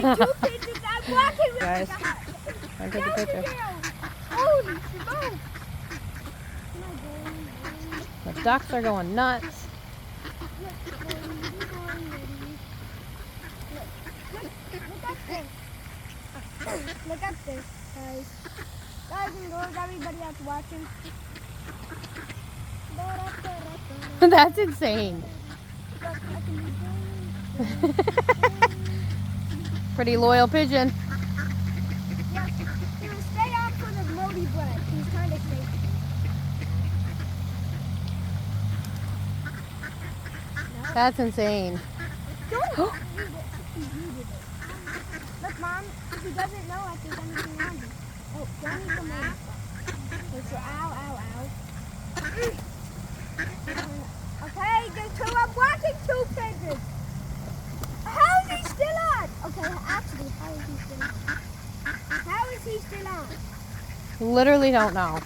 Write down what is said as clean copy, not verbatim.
two pigeons. I'm walking with Guys, the guy. I'll take a picture. Holy smoke. The ducks are going nuts. Look up this, guys. Guys and girls, everybody that's watching. That's insane. Pretty loyal pigeon. Yeah, he will stay out for the moldy bread. He's kind of safe. That's insane. Don't eat it. He needed it. Look, Mom, he doesn't know if there's anything on him. Oh, don't eat the moldy stuff. Make sure, ow. Okay, there's two. I'm watching two pigeons. How is he still on? Okay, actually, how is he still on? How is he still on? Literally don't know.